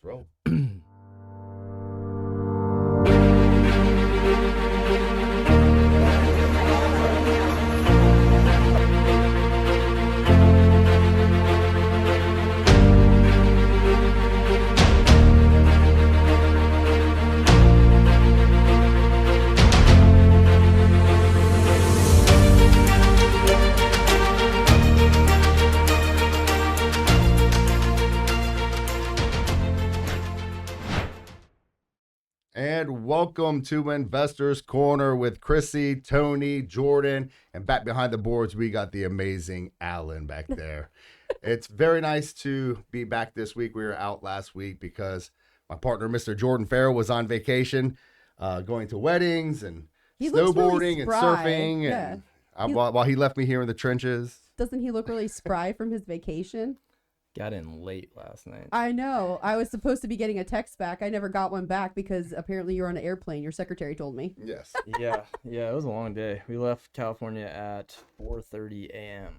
roll. And welcome to Investors Corner with Chrissy, Tony, Jordan, and back behind the boards, we got the amazing Alan back there. It's very nice to be back this week. We were out last week because my partner, Mr. Jordan Farrell, was on vacation, going to weddings and snowboarding and surfing. Yeah. And while he left me here in the trenches. Doesn't he look really spry from his vacation? Got in late last night. I know. I was supposed to be getting a text back. I never got one back because apparently you're on an airplane. Your secretary told me. Yes. Yeah, it was a long day. We left California at 4:30 a.m.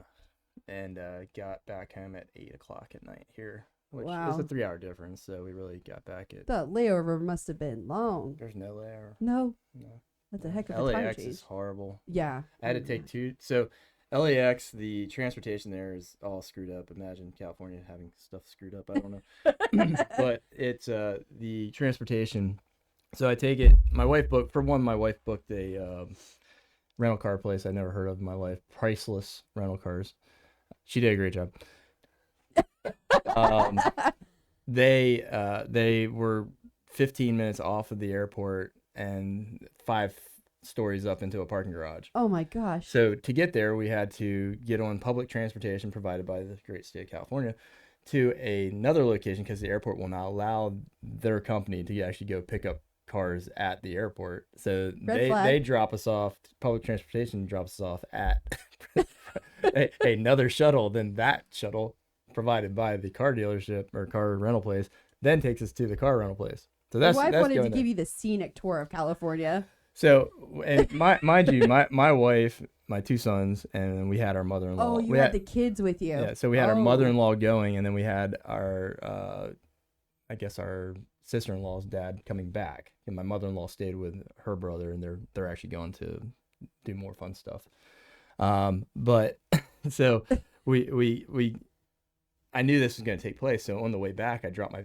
and got back home at 8 o'clock at night here, which is a 3-hour difference. So we really got back at. The layover must have been long. There's no layover. No. No. That's a heck of a time LAX change. is horrible. Yeah. I had to take two. So LAX, the transportation there is all screwed up. Imagine California having stuff screwed up. I don't know. But it's the transportation. So I take it. My wife booked a rental car place I'd never heard of in my life. Priceless rental cars. She did a great job. They were 15 minutes off of the airport and 5 stories up into a parking garage. Oh my gosh. So to get there, we had to get on public transportation provided by the great state of California to another location because the airport will not allow their company to actually go pick up cars at the airport. So they drop us off. Public transportation drops us off at another shuttle than that shuttle provided by the car dealership or car rental place, then takes us to the car rental place. So that's my wife wanted to there. give you the scenic tour of California. So, and mind you, my wife, my 2 sons, and then we had our mother-in-law. Oh, you had the kids with you. Yeah, so we had our mother-in-law going, and then we had our, I guess our sister-in-law's dad coming back. And my mother-in-law stayed with her brother, and they're actually going to do more fun stuff. But so I knew this was going to take place. So on the way back, I dropped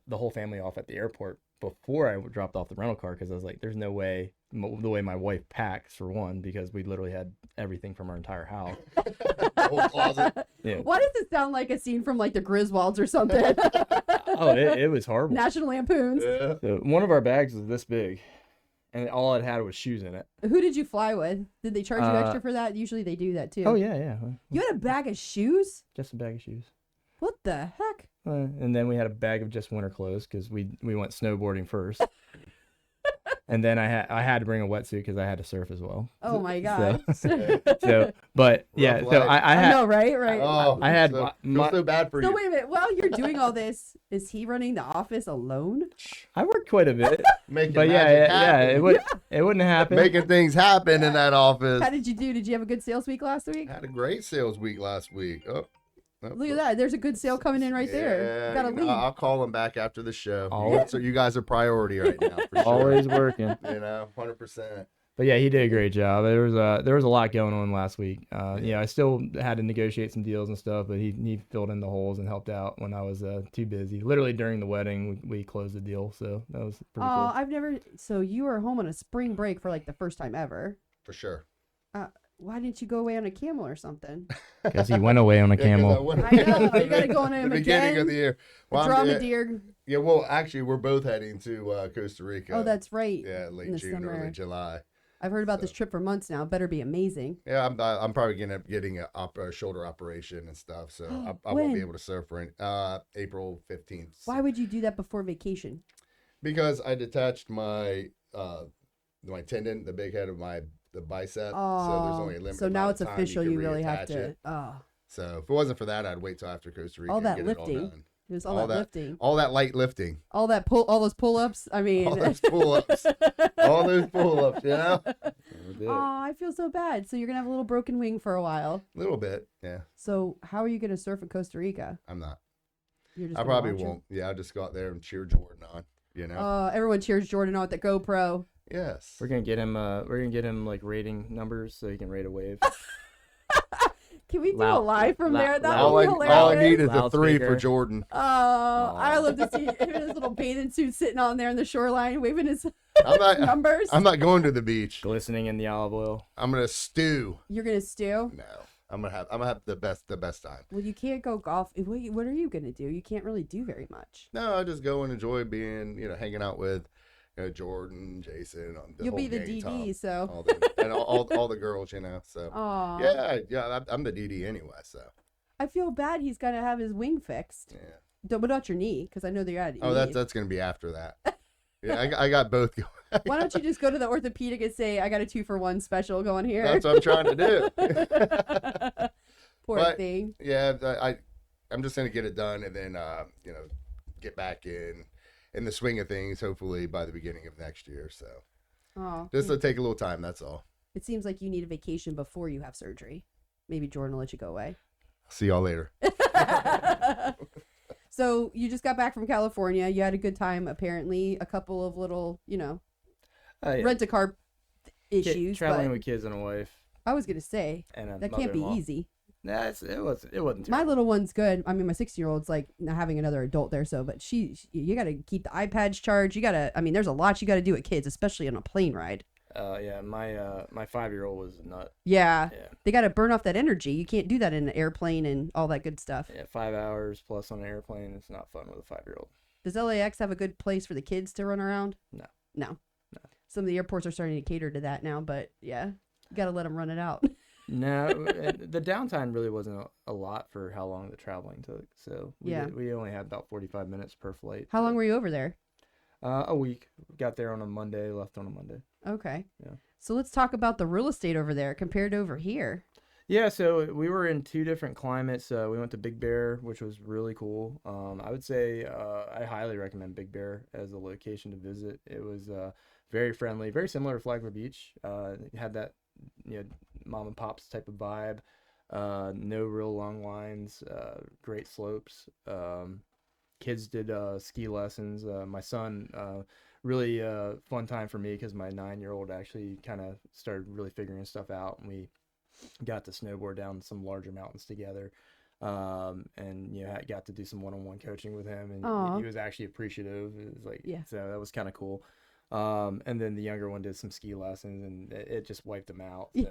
the whole family off at the airport before I dropped off the rental car because I was like, there's no way, the way my wife packs, for one, because we literally had everything from our entire house. Whole closet. Yeah. Why does it sound like a scene from like the Griswolds or something? It was horrible. National Lampoons. Yeah. So one of our bags was this big, and all it had was shoes in it. Who did you fly with? Did they charge you extra for that? Usually they do that too. Oh, yeah. You had a bag of shoes? Just a bag of shoes. What the heck? And then we had a bag of just winter clothes because we went snowboarding first. And then I had to bring a wetsuit because I had to surf as well. Oh my god. But yeah, so I had. I know, right? Oh, I had so bad for you. So wait a minute. While you're doing all this, is he running the office alone? I worked quite a bit. Making But magic happen. it wouldn't happen. Making things happen in that office. How did you do? Did you have a good sales week last week? Had a great sales week last week. Oh, Look at that. There's a good sale coming in right there. Yeah, Got a lead. I'll call him back after the show. Always. So you guys are priority right now. For sure. Always working. 100%. But yeah, he did a great job. There was a lot going on last week. I still had to negotiate some deals and stuff, but he filled in the holes and helped out when I was too busy. Literally during the wedding, we closed the deal, so that was pretty cool. So you were home on a spring break for like the first time ever. For sure. Why didn't you go away on a camel or something? Because he went away on a camel. I know. You got to go on him the beginning again. of the year. Well, Dromedary. Yeah, well, actually, we're both heading to Costa Rica. Oh, that's right. Yeah, late June, summer. early July. I've heard about this trip for months now. Better be amazing. Yeah, I'm probably getting a shoulder operation and stuff, so I won't be able to surf for April 15th. Why would you do that before vacation? Because I detached my tendon, the big head of the bicep. So there's only a limit. So now it's official. You really have to. It. So if it wasn't for that, I'd wait till after Costa Rica. All that and get lifting. It all done. It was all that lifting. All that light lifting. All those pull-ups. I mean, all those pull-ups. All those pull-ups. You know. Oh, I feel so bad. So you're gonna have a little broken wing for a while. A little bit, yeah. So how are you gonna surf in Costa Rica? I'm not. You're just I gonna probably watch him? won't. Yeah, I'll just go out there and cheer Jordan on. You know. Everyone cheers Jordan on with the GoPro. Yes. We're gonna get him. We're gonna get him like rating numbers so he can rate a wave. Can we do a Loud- live from loud- there? That loud- would be hilarious. all I need is a Loudspeaker. 3 for Jordan. Oh, I love to see him in his little bathing suit sitting on there in the shoreline, waving his I'm not. numbers. I'm not going to the beach. Glistening in the olive oil. I'm gonna stew. You're gonna stew. No, I'm gonna have the best time. Well, you can't go golf. What are you gonna do? You can't really do very much. No, I just go and enjoy being, hanging out with, Jordan, Jason. The You'll whole be the gang, DD, Tom, so. all the girls, So Aw. yeah, I'm the DD anyway. So I feel bad. He's gotta have his wing fixed. yeah. What about your knee? Because I know they're at. Oh, that's gonna be after that. Yeah, I got both going. Why don't you just go to the orthopedic and say, I got a 2-for-1 special going here? That's what I'm trying to do. Poor But, thing. Yeah, I'm just gonna get it done and then get back in the swing of things. Hopefully by the beginning of next year. So Oh, just to take a little time. That's all. it seems like you need a vacation before you have surgery. Maybe Jordan will let you go away. See y'all later. So you just got back from California. You had a good time, apparently. A couple of little, Yeah. rent-a-car issues. Traveling But with kids and a wife I was gonna say and a that can't be mother-in-law. easy. Nah, it wasn't. My terrible. little one's good. I mean, my 16-year-old's like not having another adult there. So, but you got to keep the iPads charged. You got to. I mean, there's a lot you got to do with kids, especially on a plane ride. Yeah, my 5-year-old was a nut. Yeah, Yeah. they got to burn off that energy. You can't do that in an airplane and all that good stuff. Yeah, 5 hours plus on an airplane. It's not fun with a 5-year-old. Does LAX have a good place for the kids to run around? No. No. Some of the airports are starting to cater to that now, but yeah, you got to let them run it out. No, the downtime really wasn't a lot for how long the traveling took. So we only had about 45 minutes per flight. How long were you over there? A week. Got there on a Monday, left on a Monday. Okay. Yeah. So let's talk about the real estate over there compared to over here. Yeah, so we were in 2 different climates. We went to Big Bear, which was really cool. I would say I highly recommend Big Bear as a location to visit. It was very friendly, very similar to Flagler Beach. It had that mom and pops type of vibe. No real long lines, great slopes. Kids did ski lessons. My son, really fun time for me because my 9-year-old actually kind of started really figuring stuff out, and we got to snowboard down some larger mountains together. And I got to do some one-on-one coaching with him, and Aw. he was actually appreciative. It was like, Yeah. so that was kind of cool. And then the younger one did some ski lessons, and it just wiped him out. So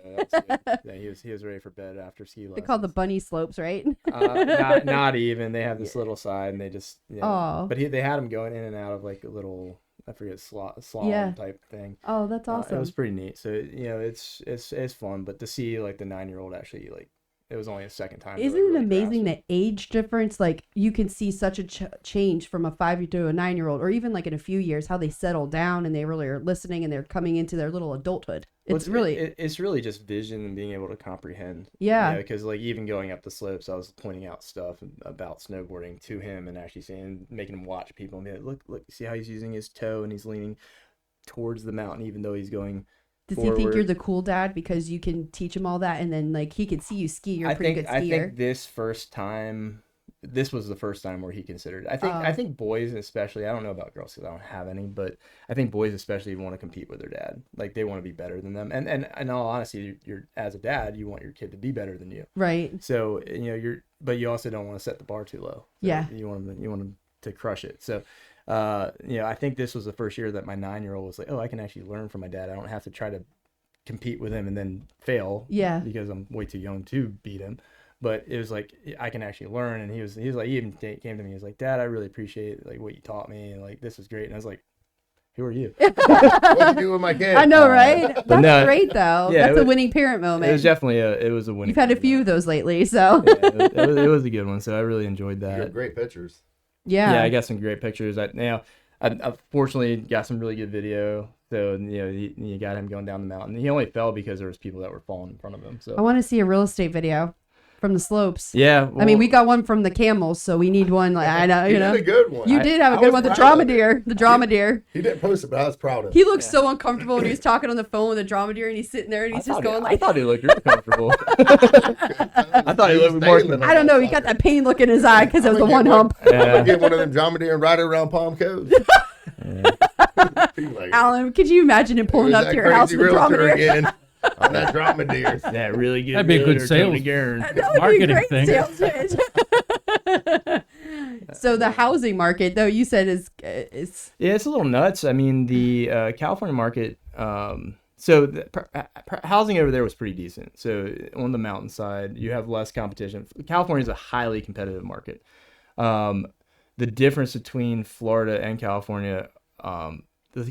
that was good. Yeah, he was ready for bed after ski lessons. They call the bunny slopes, right? Not even. They have this little side, and they just Aw. But they had him going in and out of like a little, I forget, slalom Yeah. type thing. Oh, that's awesome. It was pretty neat. So it's fun, but to see like the 9-year-old actually like it was only a second time. Isn't it amazing the age difference? Like you can see such a change from a 5 to a 9-year-old, or even like in a few years, how they settle down and they really are listening and they're coming into their little adulthood. It's it's really just vision and being able to comprehend. Yeah. Because like even going up the slopes, I was pointing out stuff about snowboarding to him and actually making him watch people and be like, look, see how he's using his toe and he's leaning towards the mountain even though he's going. Does he think forward. you're the cool dad because you can teach him all that, and then like he can see you ski? You're a pretty good skier. I think this was the first time where he considered it. I think boys especially, I don't know about girls because I don't have any, but I think boys especially want to compete with their dad. Like they want to be better than them. And in all honesty, you're as a dad, you want your kid to be better than you. Right. So but you also don't want to set the bar too low. So Yeah. You want them to crush it. So I think this was the first year that my 9-year-old was like, oh, I can actually learn from my dad. I don't have to try to compete with him and then fail. Yeah. Because I'm way too young to beat him. But it was like I can actually learn, and he was like, he even came to me. He was like, Dad, I really appreciate like what you taught me, and like this was great. And I was like, who are you? What you do with my kid? I know, right? That's no, great though. yeah, That's a winning parent moment. It was definitely a winning. You've had a moment. few of those lately, so Yeah, it was a good one. So I really enjoyed You that. got great pictures. yeah. Yeah, I got some great pictures. I fortunately got some really good video. So you got him going down the mountain. He only fell because there was people that were falling in front of him. I So want to see a real estate video from the slopes. Yeah. I mean, well, we got one from the camels, so we need one. Like, I know, He you know. did a good one. You did have a I good was one. The proud of it. dromedary. The dromedary. He didn't post it, but I was proud of it. He looked so uncomfortable when he was talking on the phone with the dromedary, and he's sitting there and he's just going I like, thought he looked really comfortable. I thought he looked more. I don't know. He got that pain look in his eye because it was the one hump. I'm gonna get one of them dromedary and ride it around Palm Coast. Alan, could you imagine him pulling up to your house with a dromedary? again on that dromedary. That really good. That'd be a good sales That would be a marketing great thing. sales pitch. So the housing market, though, you said is Yeah, it's a little nuts. I mean, the California market. So housing over there was pretty decent. So on the mountainside, you have less competition. California is a highly competitive market. The difference between Florida and California, the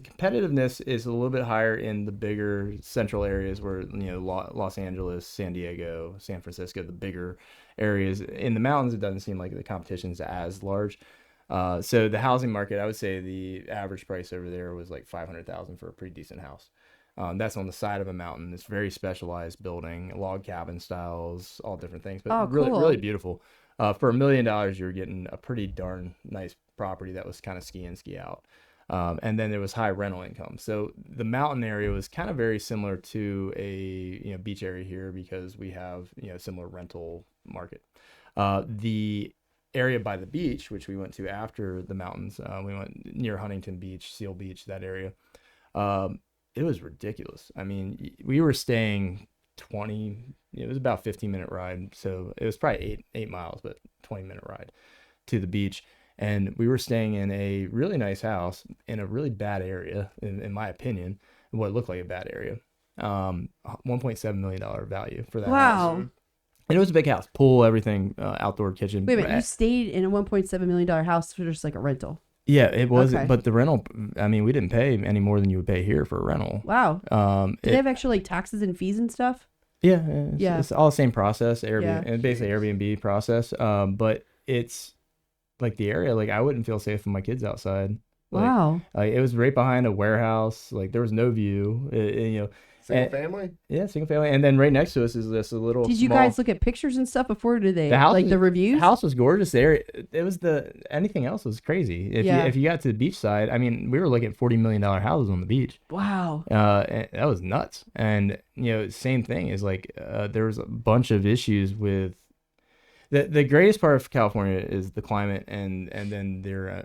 competitiveness is a little bit higher in the bigger central areas where, Los Angeles, San Diego, San Francisco, the bigger areas. In the mountains, it doesn't seem like the competition is as large. So the housing market, I would say the average price over there was like $500,000 for a pretty decent house. That's on the side of a mountain. It's very specialized building, log cabin styles, all different things, but really, cool. really beautiful. For $1 million, you were getting a pretty darn nice property that was kind of ski in, ski out. And then there was high rental income. So the mountain area was kind of very similar to a beach area here because we have similar rental market. The area by the beach, which we went to after the mountains, we went near Huntington Beach, Seal Beach, that area. It was ridiculous. I mean, we were staying it was about 15-minute ride. So it was probably 8 miles, but 20-minute ride to the beach. And we were staying in a really nice house in a really bad area, in my opinion, what looked like a bad area. $1.7 million value for that house. wow. And it was a big house, pool, everything, outdoor kitchen. Wait a minute, you stayed in a $1.7 million house for just like a rental. Yeah, it was. Okay. But the rental, I mean, we didn't pay any more than you would pay here for a rental. Wow. Do they have actually like taxes and fees and stuff? Yeah, Yeah. It's all the same process, Airbnb, Yeah. and basically Airbnb process. But it's like the area, like I wouldn't feel safe with my kids outside. Like, Wow. Like it was right behind a warehouse. Like there was no view. Single family? Yeah, single family. And then right next to us is this little. Did you small- guys look at pictures and stuff before? Did they The house like is- the reviews? The house was gorgeous. There, it was anything else was crazy. If you got to the beach side, I mean, we were looking at $40 million houses on the beach. Wow. And that was nuts. And same thing is like there was a bunch of issues with the greatest part of California is the climate and then their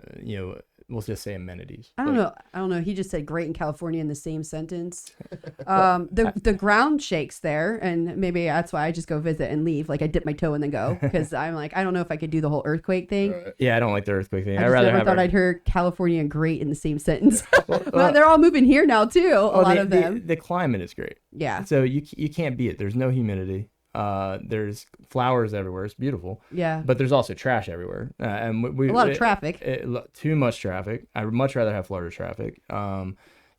we'll just say amenities. I don't know. He just said great in California in the same sentence. The ground shakes there, and maybe that's why I just go visit and leave. Like I dip my toe and then go because I'm like I don't know if I could do the whole earthquake thing. Yeah, I don't like the earthquake thing. I I'd just rather never have thought I'd heard California and great in the same sentence. But they're all moving here now too. A lot of them. The climate is great. Yeah. So you can't beat it. There's no humidity. There's flowers everywhere. It's beautiful. Yeah. But there's also trash everywhere. And A lot of traffic. Too much traffic. I would much rather have Florida traffic.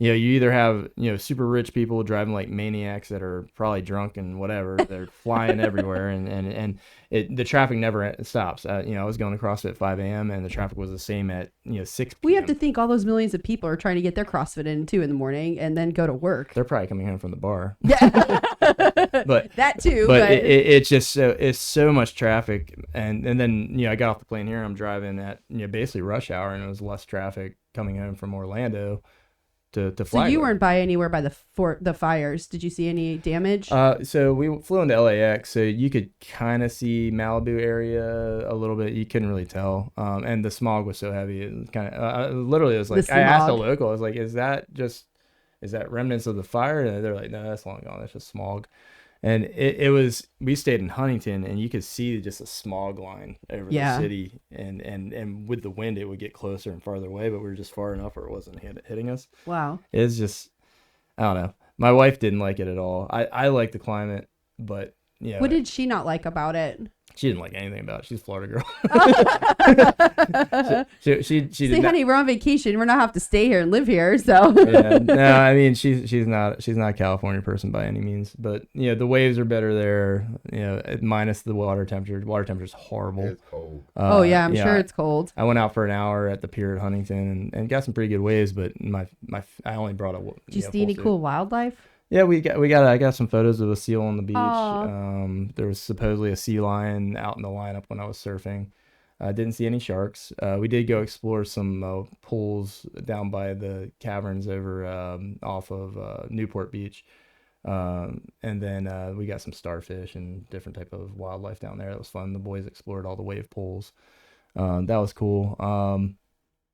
You either have super rich people driving like maniacs that are probably drunk and whatever. They're flying everywhere, and the traffic never stops. I was going to CrossFit at 5 a.m. and the traffic was the same at 6 p.m. We have to think all those millions of people are trying to get their CrossFit in too in the morning and then go to work. They're probably coming home from the bar. Yeah. But that too. But it's just it's so much traffic, and then I got off the plane here. I'm driving at basically rush hour, and it was less traffic coming home from Orlando to So Flagler. you weren't by anywhere by the fires. Did you see any damage? So we flew into LAX, so you could kind of see Malibu area a little bit. You couldn't really tell, and the smog was so heavy. It was kind of literally. It was like I asked a smog. local. I was like, "Is that remnants of the fire?" And they're like, "No, that's long gone. That's just smog." And it was, we stayed in Huntington and you could see just a smog line over the city. And with the wind, it would get closer and farther away, but we were just far enough where it wasn't hitting us. Wow. It's just, I don't know. My wife didn't like it at all. I like the climate, but What did she not like about it? she didn't like anything about it. She's a Florida girl. she Say, did not, honey, we're on vacation. We're not have to stay here and live here. So no, I mean she's not a California person by any means, but the waves are better there. Minus the water temperature. Water temperature is horrible. It's cold. oh yeah, I'm sure it's cold. I went out for an hour at the pier at Huntington and got some pretty good waves, but I only brought a. Did you see any cool wildlife? Yeah, I got some photos of a seal on the beach. Aw. There was supposedly a sea lion out in the lineup when I was surfing. I didn't see any sharks. We did go explore some pools down by the caverns over off of Newport Beach. And then we got some starfish and different type of wildlife down there. That was fun. The boys explored all the wave pools. That was cool.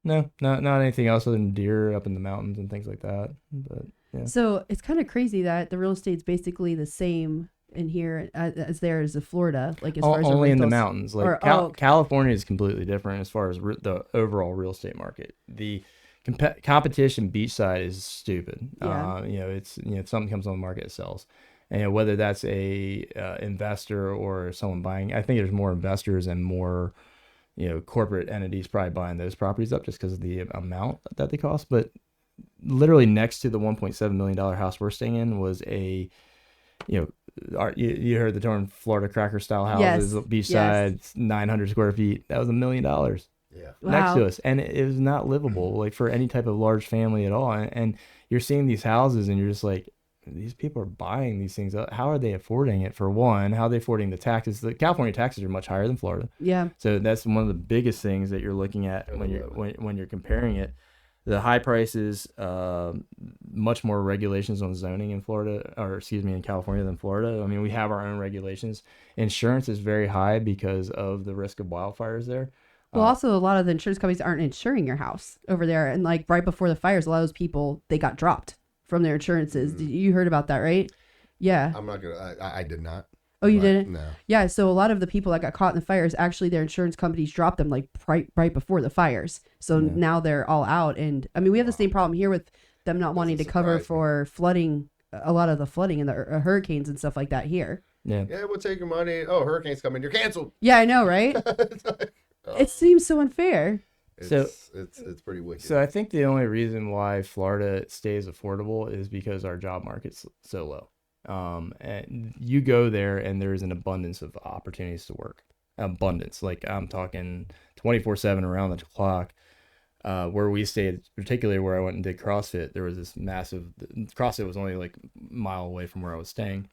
No, not anything else other than deer up in the mountains and things like that. But yeah. So it's kind of crazy that the real estate's basically the same in here as there is in Florida, like as far as the Only in the rentals. mountains. Like Or- California is completely different as far as the overall real estate market. The competition beachside is stupid. Yeah. It's if something comes on the market, it sells. And whether that's a investor or someone buying, I think there's more investors and more corporate entities probably buying those properties up just because of the amount that they cost. But literally next to the $1.7 million house we're staying in was a you heard the term Florida cracker style houses, Yes, beachside, 900 square feet. That was $1 million Yeah. next Wow. to us, and it was not livable like for any type of large family at all. And you're seeing these houses, and you're just like, these people are buying these things up. How are they affording it? For one, how are they affording the taxes? The California taxes are much higher than Florida, Yeah. so that's one of the biggest things that you're looking at when you're comparing it. The high prices, much more regulations on zoning in Florida, or excuse me, in California than Florida. I mean, we have our own regulations. Insurance is very high because of the risk of wildfires there. Well, also a lot of the insurance companies aren't insuring your house over there, and like right before the fires, a lot of those people they got dropped from their insurances. You heard about that, right? Yeah. I'm not gonna. I did not. Oh, you But, didn't? No. Yeah. So a lot of the people that got caught in the fires, actually, their insurance companies dropped them like right before the fires. So Yeah. now they're all out, and I mean, we have the same problem here with them not wanting to Doesn't cover surprise me. for flooding, a lot of the flooding and the hurricanes and stuff like that here. Yeah. Yeah, we'll take your money. Oh, hurricane's coming. You're canceled. Yeah, I know, right? Oh, It seems so unfair. it's pretty wicked. So I think the only reason why Florida stays affordable is because our job market's so low. And you go there and there's an abundance of opportunities to work. Abundance, like I'm talking 24/7 around the clock. Where we stayed, particularly where I went and did CrossFit, there was this massive. CrossFit was only like a mile away from where I was staying.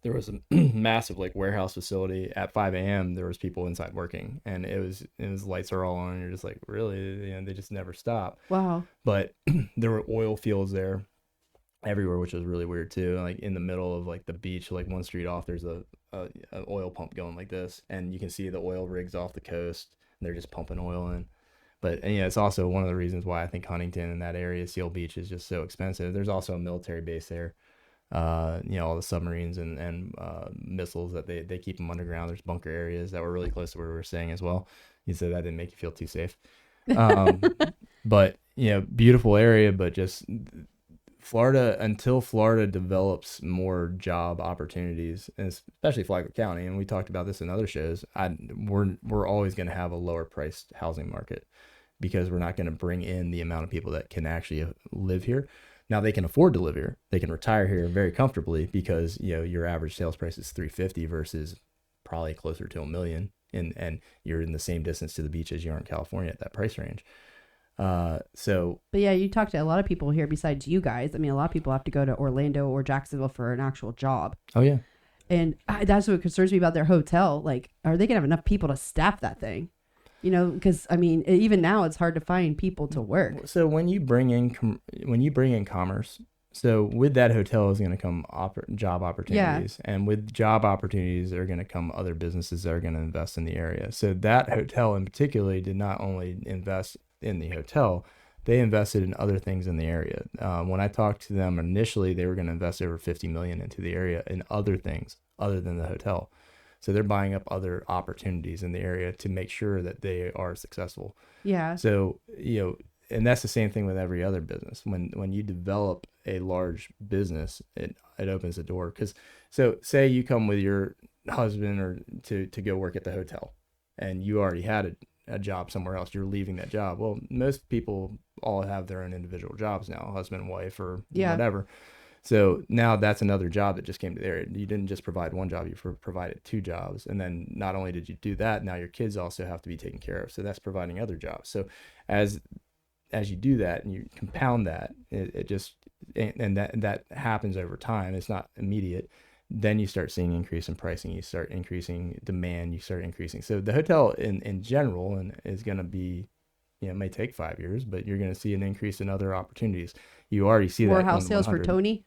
There was a massive like warehouse facility at 5 a.m. There was people inside working, and it was lights are all on. And you're just like, really, they just never stop. Wow. But there were oil fields there everywhere, which was really weird too. Like in the middle of like the beach, like one street off, there's a oil pump going like this, and you can see the oil rigs off the coast, and they're just pumping oil in. But and, it's also one of the reasons why I think Huntington and that area, Seal Beach, is just so expensive. There's also a military base there. All the submarines and missiles that they keep them underground. There's bunker areas that were really close to where we were staying as well. You said that didn't make you feel too safe. But beautiful area, but just Florida, until Florida develops more job opportunities, and especially Flagler County, and we talked about this in other shows, we're always going to have a lower priced housing market because we're not going to bring in the amount of people that can actually live here. Now they can afford to live here. They can retire here very comfortably because your average sales price is $350 versus probably closer to $1 million, and you're in the same distance to the beach as you are in California at that price range. But yeah, you talk to a lot of people here besides you guys. I mean, a lot of people have to go to Orlando or Jacksonville for an actual job. Oh yeah. And that's what concerns me about their hotel. Like, are they going to have enough people to staff that thing? Because I mean, even now it's hard to find people to work. So when you bring in commerce, so with that hotel is going to come job opportunities, and with job opportunities are going to come other businesses that are going to invest in the area. So that hotel in particular did not only invest in the hotel, they invested in other things in the area. When I talked to them initially, they were going to invest over $50 million into the area in other things other than the hotel. So they're buying up other opportunities in the area to make sure that they are successful. Yeah. So, and that's the same thing with every other business. When you develop a large business, it opens the door. So say you come with your husband or to go work at the hotel, and you already had a job somewhere else. You're leaving that job. Well, most people all have their own individual jobs now, husband and wife or whatever. So now that's another job that just came to the area. You didn't just provide one job, you provided two jobs. And then not only did you do that, now your kids also have to be taken care of. So that's providing other jobs. So as you do that and you compound that, it just and that happens over time. It's not immediate. Then you start seeing increase in pricing. You start increasing demand. You start increasing. So the hotel in general is going to be, it may take 5 years, but you're going to see an increase in other opportunities. You already see more that. More house sales for Tony.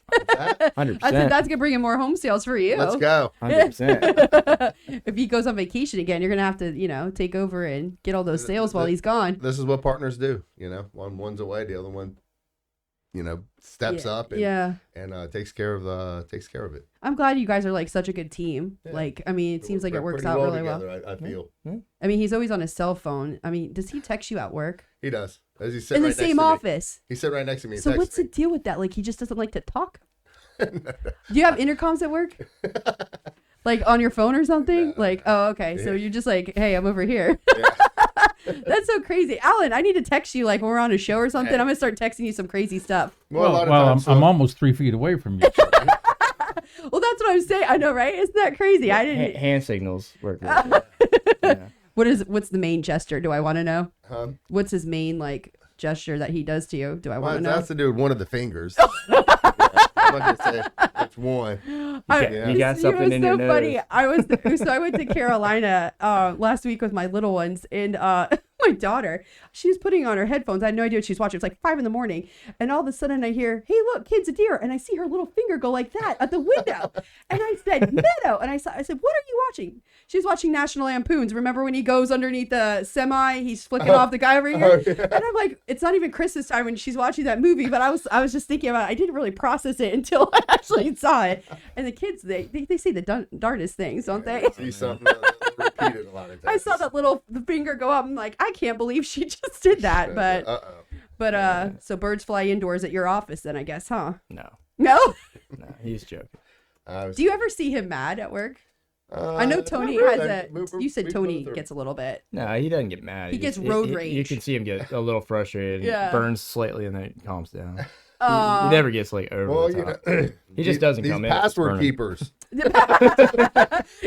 100%. I said that's gonna bring in more home sales for you. Let's go. 100%. If he goes on vacation again, you're gonna have to, take over and get all those sales while he's gone. This is what partners do. One's away, the other one, steps up and takes care of it. I'm glad you guys are like such a good team. Yeah. Like, I mean, it seems like it works out really well. I feel. I mean, he's always on his cell phone. I mean, does he text you at work? He does. As he in the same office. He sit right next to me. So what's the deal with that? Like, he just doesn't like to talk. Do you have intercoms at work? Like on your phone or something? Like, oh, okay. So you're just like, hey, I'm over here. That's so crazy. Alan, I need to text you like when we're on a show or something. I'm going to start texting you some crazy stuff. I'm almost 3 feet away from you. Well, that's what I'm saying. I know, right? Isn't that crazy? I didn't. Hand signals work. Yeah. What's the main gesture? Do I want to know? What's his main like gesture that he does to you? Do I want to know? It has to do with one of the fingers. I'm not gonna say which one. You got something in your nose. Funny. I went to Carolina last week with my little ones, and my daughter, she was putting on her headphones. I had no idea what she was watching. It was like 5 a.m, and all of a sudden I hear, "Hey, look, kid's a deer," and I see her little finger go like that at the window, and I said, "Meadow," and I said, "What are you watching?" She's watching National Lampoons. Remember when he goes underneath the semi? He's flicking off the guy over here, and I'm like, it's not even Christmas time when she's watching that movie, but I was just thinking about it. I didn't really process it until I actually saw it. And the kids, they say the darndest things, don't they? See something repeated a lot of times. I saw that the finger go up. I'm like, I can't believe she just did that. But so birds fly indoors at your office then, I guess, huh? No, he's joking. Do you ever see him mad at work? I know Tony has you said Tony gets a little bit. No, he doesn't get mad. He gets road rage. You can see him get a little frustrated. Yeah. Burns slightly and then it calms down. He never gets like over the top. He just doesn't come in. These password keepers.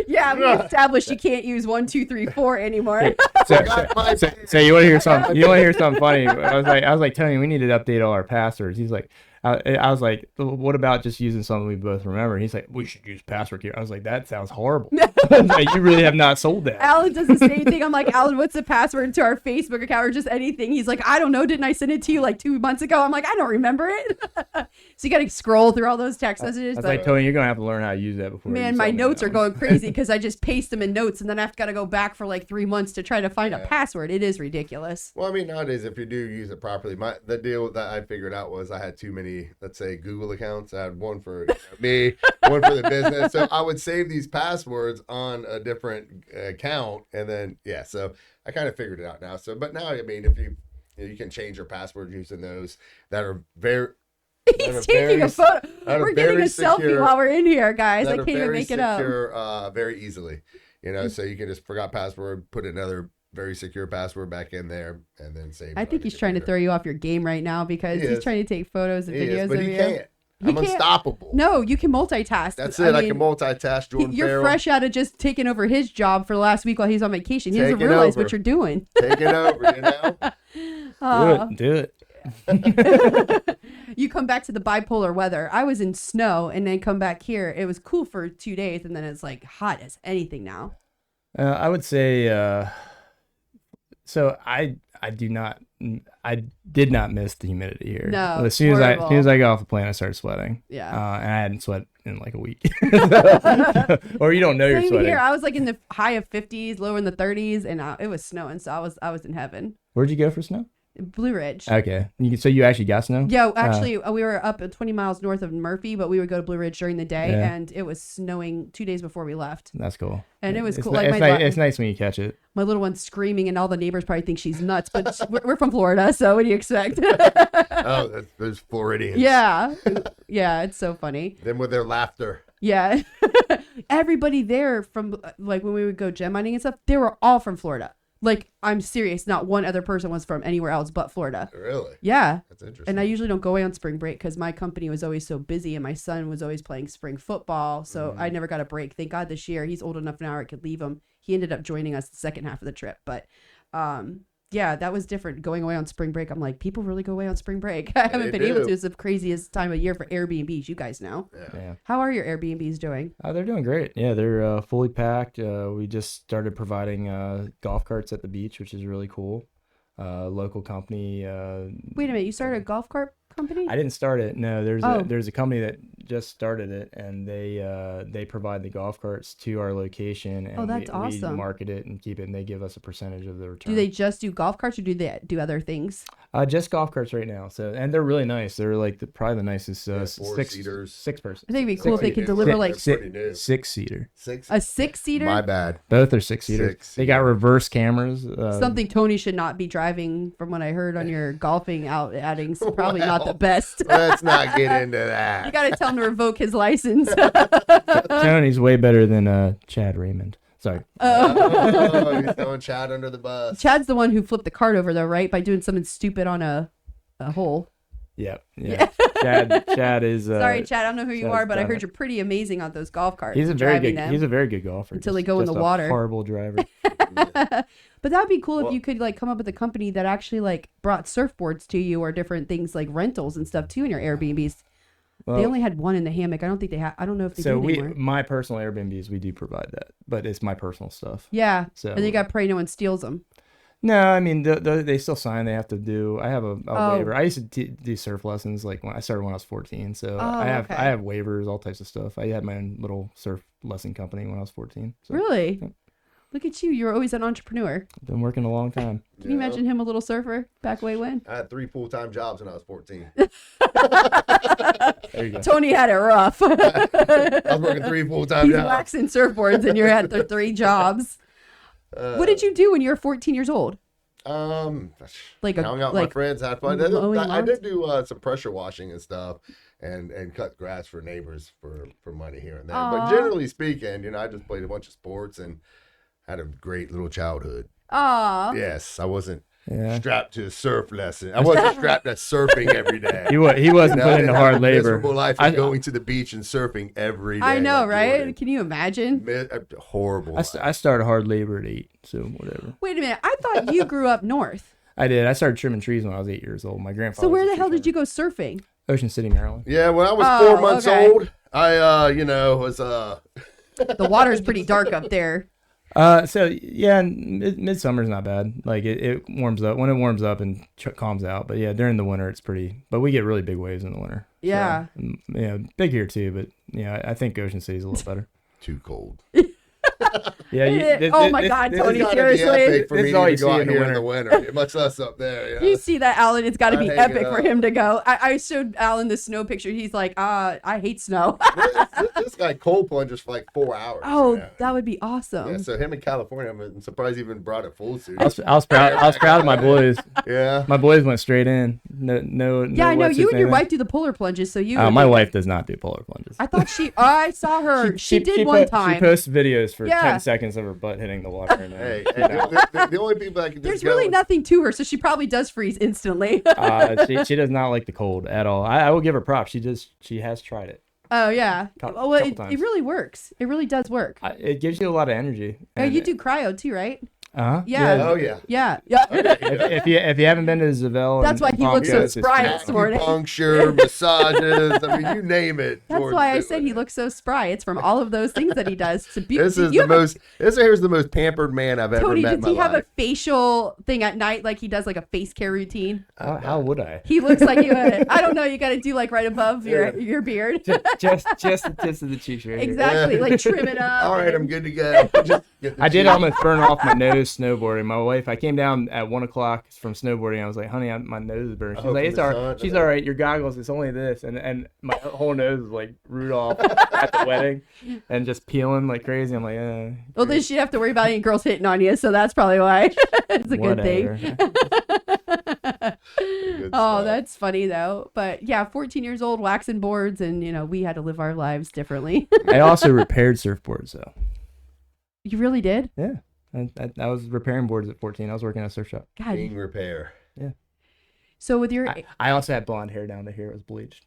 Yeah, we established you can't use 1, 2, 3, 4 anymore. So you want to hear something? You want to hear something funny? I was like, Tony, we need to update all our passwords. He's like, I was like, what about just using something we both remember? He's like, we should use password key. I was like, that sounds horrible. Like, you really have not sold that. Alan does the same thing. I'm like, Alan, what's the password to our Facebook account or just anything? He's like, I don't know. Didn't I send it to you like 2 months ago? I'm like, I don't remember it. So you got to scroll through all those text messages. I was like, Tony, you're going to have to learn how to use that before. Man, my notes are going crazy because I just paste them in notes and then I've got to go back for like 3 months to try to find a password. It is ridiculous. Well, I mean, nowadays, if you do use it properly, the deal that I figured out was I had too many, let's say, Google accounts. I had one for me, one for the business. So I would save these passwords on a different account, and then so I kind of figured it out now. So, but now, I mean, if you can change your password using those that are very. He's taking a photo. We're getting a selfie while we're in here, guys. I can't even make it up. Very easily, so you can just forgot password, put another very secure password back in there, and then save. I think he's trying to throw you off your game right now because he's trying to take photos and videos but of he you. Can't. I'm unstoppable. No, you can multitask. That's it. I can multitask. Jordan You're Farrell. fresh out of just taking over his job for the last week while he's on vacation. He doesn't realize what you're doing. Take it over, Do it. You come back to the bipolar weather. I was in snow and then come back here. It was cool for 2 days and then it's like hot as anything now. I would say, so I did not miss the humidity here. No, as soon as I got off the plane, I started sweating. Yeah, and I hadn't sweat in like a week. Or you don't know you're sweating. Here, I was like in the high of 50s, low in the 30s, and it was snowing, so I was in heaven. Where'd you go for snow? Blue Ridge. Okay, so you actually got snow? Yeah, actually, we were up 20 miles north of Murphy, but we would go to Blue Ridge during the day, and it was snowing 2 days before we left. That's cool. And it was cool. It's nice when you catch it. My little one's screaming, and all the neighbors probably think she's nuts, but we're from Florida, so what do you expect? Oh, those Floridians. Yeah, it's so funny. Them with their laughter. Yeah, everybody there from like when we would go gem mining and stuff, they were all from Florida. Like, I'm serious. Not one other person was from anywhere else but Florida. Really? Yeah. That's interesting. And I usually don't go away on spring break because my company was always so busy and my son was always playing spring football. So I never got a break. Thank God this year he's old enough now I could leave him. He ended up joining us the second half of the trip. But yeah, that was different. Going away on spring break, I'm like, people really go away on spring break. I haven't They been able do. to. It's the craziest time of year for Airbnbs. You guys know. Yeah. How are your Airbnbs doing? They're doing great. Yeah, they're fully packed. We just started providing golf carts at the beach, which is really cool. Local company. Wait a minute, you started a golf cart company? I didn't start it. No, Oh. there's a company that just started it, and they provide the golf carts to our location, and that's we awesome. market it and keep it, and they give us a percentage of the return. Do they just do golf carts or do they do other things? Just golf carts right now. So, and they're really nice. They're like probably the nicest four-seaters. six person. I think it'd be cool if they could deliver like Pretty new. Six-seater. a 6-seater. My bad. Both are six-seater. They got reverse cameras. Something Tony should not be driving, from what I heard on your golfing outings. Probably not the best. Let's not get into You that. got to tell him to revoke his license. Tony's way better than Chad Raymond. Sorry. Oh, he's throwing Chad under the bus. Chad's the one who flipped the cart over, though, right? By doing something stupid on a hole. Yeah. Chad is. Sorry, Chad. I don't know who you Chad's are, but I done heard it. you're pretty amazing on those golf carts. He's a very driving good. them. He's a very good golfer. Until they just- go in just the a water. Horrible driver. But that would be cool if Well- you could like come up with a company that actually like brought surfboards to you or different things like rentals and stuff too in your Airbnbs. They Well, only had one in the hammock. I don't think they have. I don't know if they so do anymore. my personal Airbnbs, we do provide that, but it's my personal stuff. Yeah. So And they got to pray no one steals them. No, I mean they still sign. They have to do. I have a Oh. waiver. I used to do surf lessons like when I started when I was 14. So I have okay. I have waivers, all types of stuff. I had my own little surf lesson company when I was 14. So Really? yeah. Look at you. You were always an entrepreneur. I've been working a long time. Can you imagine him a little surfer back way when? I had 3 full-time jobs when I was 14. There you go. Tony had it rough. I was working 3 full-time He's jobs. waxing surfboards and you had the 3 jobs. What did you do when you were 14 years old? Like a- hung out with like my friends, had fun. mowing I did lawns? do some pressure washing and stuff, and cut grass for neighbors for money here and there. But Aw. generally speaking, I just played a bunch of sports and had a great little childhood. Aw. Yes, I wasn't Yeah. strapped to a surf lesson. I wasn't strapped to surfing every day. He wasn't No, I putting didn't the have hard a labor. miserable life I- of going to the beach and surfing every day. I know, like right? Jordan. Can you imagine? Horrible. I started hard labor at 8, so whatever. Wait a minute. I thought you grew up north. I did. I started trimming trees when I was 8 years old. My grandfather. So where was a the hell tree did you go surfing? trimmer. Ocean City, Maryland. Yeah, when I was Oh, 4 months okay. old, I was The water's pretty dark up there. So yeah, midsummer's not bad. Like it warms up when it warms up and calms out. But yeah, during the winter it's pretty. But we get really big waves in the winter. Yeah. So, yeah, big here too. But yeah, I think Ocean City's a little better. too cold. Yeah. Oh my God, It's Tony, gotta be seriously? epic for This me is all to you go see out in the here in the winter, much less up there. You see that, Alan? It's got to I be hang epic it for up. him to go. I showed Alan the snow picture. He's like, I hate snow. This guy cold plunges for like 4 hours. Oh, Yeah. that would be awesome. Yeah, so him in California, I'm surprised he even brought a full suit. I was proud. I was proud of my boys. Yeah. My boys went straight in. No. Yeah, I know. wetsuits, You and your anything. wife do the polar plunges, so you. My wife does not do polar plunges. I thought I saw her. She did one time. She posts videos for Yeah. 10 seconds of her butt hitting the water. And Hey, then, the only people that can just There's go really nothing to her, so she probably does freeze instantly. she does not like the cold at all. I will give her props. She has tried it. Oh yeah. Couple Well, it times. really works. It really does work. It gives you a lot of energy. Oh, you do cryo too, right? Uh-huh. Yeah. Oh, yeah. Yeah. If you haven't been to Zavelle, That's why he looks so spry this morning. Acupuncture, massages, I mean, you name it. That's Jordan's why I doing said it. he looks so spry. It's from all of those things that he does. It's a This is you the have a- most. Here's the most pampered man I've ever Tony, met in does my he have life. a facial thing at night like he does like a face care routine? How would I? He looks like you. I don't know. You got to do like right above your beard. just the tips of the cheeks right here. Exactly. Like trim it up. All right, I'm good to go. Just get the I did cheese. almost burn off my nose snowboarding. My wife, I came down at 1:00 from snowboarding. I was like, "Honey, my nose is burning." She's Oh, like, from "It's the all sun? right." She's all right. Your goggles, it's only this, and my whole nose is like Rudolph at the wedding, and just peeling like crazy. I'm like, Well, then she'd have to worry about any girls hitting on you, so that's probably why. It's a good whatever. thing. Good Oh, stuff. that's funny though. But yeah, 14 years old, waxing boards, and we had to live our lives differently. I also repaired surfboards though. You really did? Yeah, I was repairing boards at 14. I was working at a surf shop. God. King repair. So with your, I also had blonde hair down to here. It was bleached.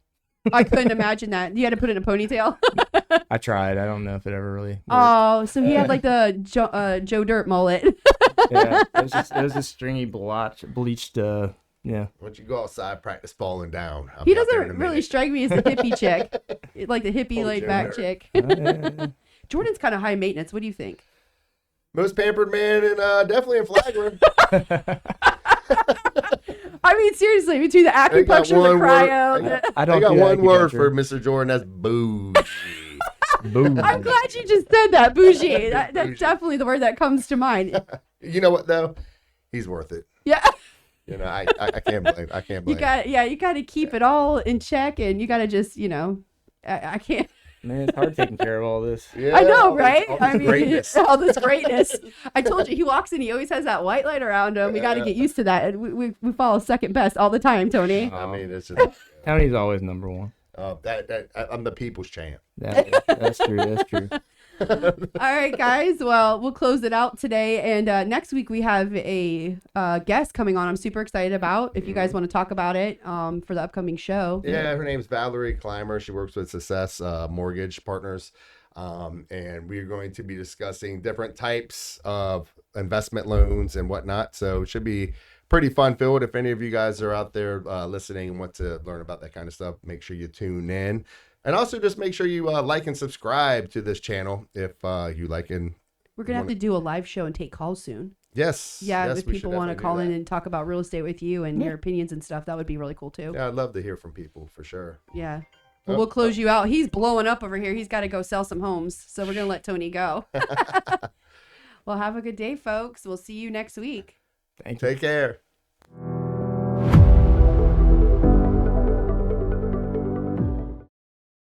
I couldn't imagine that. You had to put it in a ponytail. I tried. I don't know if it ever really worked. Oh, so he had like the Joe Dirt mullet. Yeah, it was just stringy bleached. Yeah. Once you go outside, practice falling down. I'll He be out there in doesn't a really minute. strike me as the hippie chick, like the hippie Oh, laid back Junior. chick. Jordan's kind of high maintenance. What do you think? Most pampered man, and definitely in Flagler. I mean, seriously, between the acupuncture, one the word. cryo. I I don't. got do one word acupuncture. for Mr. Jordan. That's bougie. Boom. I'm glad you just said that, bougie. That's Bougie. definitely the word that comes to mind. You know what though? He's worth it. Yeah, You know, I can't blame. I can't blame. you got to keep it all in check, and you got to just, I can't. Man, it's hard taking care of all this. Yeah, I know, all this- right? all this I mean, greatness. all this greatness. I told you, he walks in, he always has that white light around him. We got to get used to that. And we follow second best all the time, Tony. I mean, it's just. Tony's always number one. I'm the people's champ. That's true. That's true. All right, guys. Well, we'll close it out today. And next week we have a guest coming on. I'm super excited about. If you guys want to talk about it for the upcoming show. Yeah, her name's Valerie Clymer. She works with Success Mortgage Partners. And we're going to be discussing different types of investment loans and whatnot. So it should be pretty fun filled. If any of you guys are out there listening and want to learn about that kind of stuff, make sure you tune in. And also just make sure you like and subscribe to this channel if you like. And We're going to have to do a live show and take calls soon. yes. Yeah, yes, if we people should want to definitely call do in that. and talk about real estate with you and your opinions and stuff, that would be really cool too. Yeah, I'd love to hear from people for sure. Yeah. Well, we'll close you out. He's blowing up over here. He's got to go sell some homes. So we're going to let Tony go. Well, have a good day, folks. We'll see you next week. Thank you. Take care.